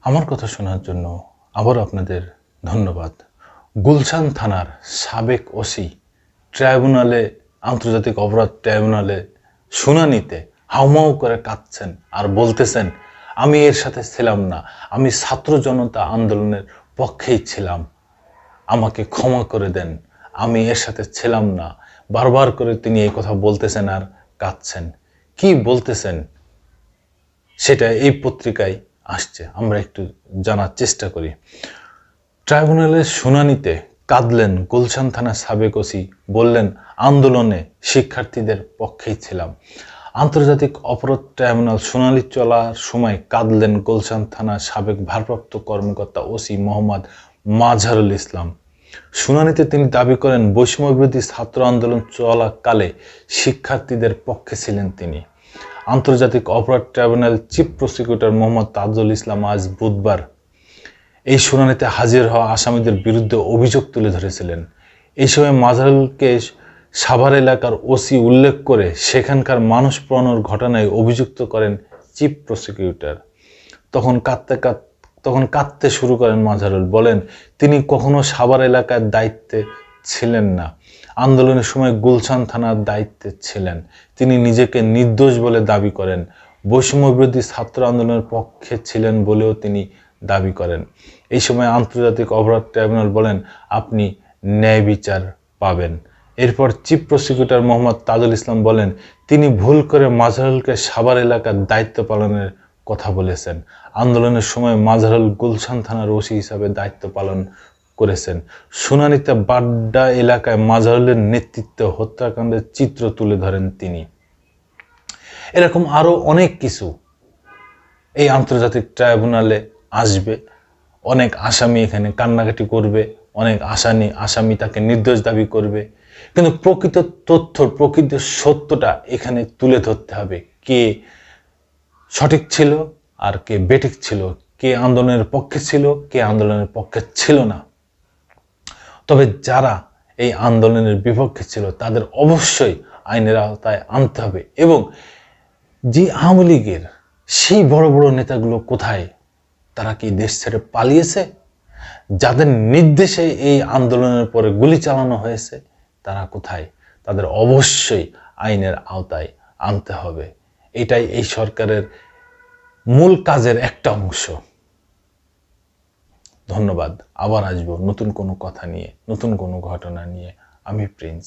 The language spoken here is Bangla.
আমার কথা শোনার জন্য আবার আপনাদের ধন্যবাদ। গুলশান থানার সাবেক ওসি ট্রাইব্যুনালে, আন্তর্জাতিক অপরাধ ট্রাইব্যুনালে শুনানিতে হাউমাউ করে কাঁদছেন আর বলতেছেন, আমি এর সাথে ছিলাম না, আমি ছাত্র জনতা আন্দোলনের পক্ষেই ছিলাম, আমাকে ক্ষমা করে দেন, আমি এর সাথে ছিলাম না। বারবার করে তিনি এই কথা বলতেছেন আর কাঁদছেন। কি বলতেছেন সেটা এই পত্রিকায় আসছে, আমরা একটু জানার চেষ্টা করি। ট্রাইব্যুনালের শুনানিতে কাঁদলেন গুলশান থানার সাবেক ওসি, বললেন আন্দোলনে শিক্ষার্থীদের পক্ষেই ছিলাম। আন্তর্জাতিক অপরাধ ট্রাইব্যুনাল শুনানি চলার সময় কাঁদলেন গুলশান থানার সাবেক ভারপ্রাপ্ত কর্মকর্তা ওসি মোহাম্মদ মাজহারুল ইসলাম। শুনানিতে তিনি দাবি করেন বৈষম্যবিরোধী ছাত্র আন্দোলন চলাকালে শিক্ষার্থীদের পক্ষে ছিলেন তিনি। আন্তর্জাতিক অপরাধ tribunal chief prosecutor Mohammad Tajul Islam আজ বুধবার এই শুনানিতে হাজির হওয়া আসামিদের বিরুদ্ধে অভিযোগ তুলে ধরেছিলেন। এই সময় মাজহারুলকে সাভার এলাকার ওসি উল্লেখ করে সেখানকার মানুষ পোড়ানোর ঘটনায় অভিযুক্ত করেন চিফ প্রসিকিউটর। তখন কাঁদতে শুরু করেন মাজহারুল, বলেন তিনি কখনো সাভার এলাকার দায়িত্বে ছিলেন না, আন্দোলনের সময় গুলশান থানার দায়িত্বে ছিলেন। তিনি নিজেকে নির্দোষ বলে দাবি করেন, বৈষম্যবিরোধী ছাত্র আন্দোলনের পক্ষে ছিলেন বলেও তিনি দাবি করেন। এই সময় আন্তর্জাতিক অপরাধ ট্রাইব্যুনাল বলেন আপনি ন্যায় বিচার পাবেন। এরপর চিফ প্রসিকিউটর মোহাম্মদ তাজুল ইসলাম বলেন তিনি ভুল করে মাজহারুলকে সাভার এলাকার দায়িত্ব পালনের কথা বলেছেন। আন্দোলনের সময় মাজহারুল গুলশান থানার ওসি হিসাবে দায়িত্ব পালন করেছেন। শুনানিতে বাড্ডা এলাকায় মাজহারুলের নেতৃত্বে হত্যাকাণ্ডের চিত্র তুলে ধরেন তিনি। এরকম আরো অনেক কিছু এই আন্তর্জাতিক ট্রাইব্যুনালে আসবে। অনেক আসামি এখানে কান্নাকাটি করবে, অনেক আসামি তাকে নির্দোষ দাবি করবে, কিন্তু প্রকৃত তথ্য, প্রকৃত সত্যটা এখানে তুলে ধরতে হবে। কে সঠিক ছিল আর কে বেঠিক ছিল, কে আন্দোলনের পক্ষে ছিল, কে আন্দোলনের পক্ষে ছিল না। তবে যারা এই আন্দোলনের বিপক্ষে ছিল তাদের অবশ্যই আইনের আওতায় আনতে হবে। এবং যে আওয়ামী লীগের সেই বড় বড় নেতাগুলো কোথায়? তারা কি দেশ ছেড়ে পালিয়েছে? যাদের নির্দেশে এই আন্দোলনের পরে গুলি চালানো হয়েছে তারা কোথায়? তাদের অবশ্যই আইনের আওতায় আনতে হবে। এটাই এই সরকারের মূল কাজের একটা অংশ। ধন্যবাদ। আবার আসবো নতুন কোনো কথা নিয়ে, নতুন কোনো ঘটনা নিয়ে। আমি প্রিন্স।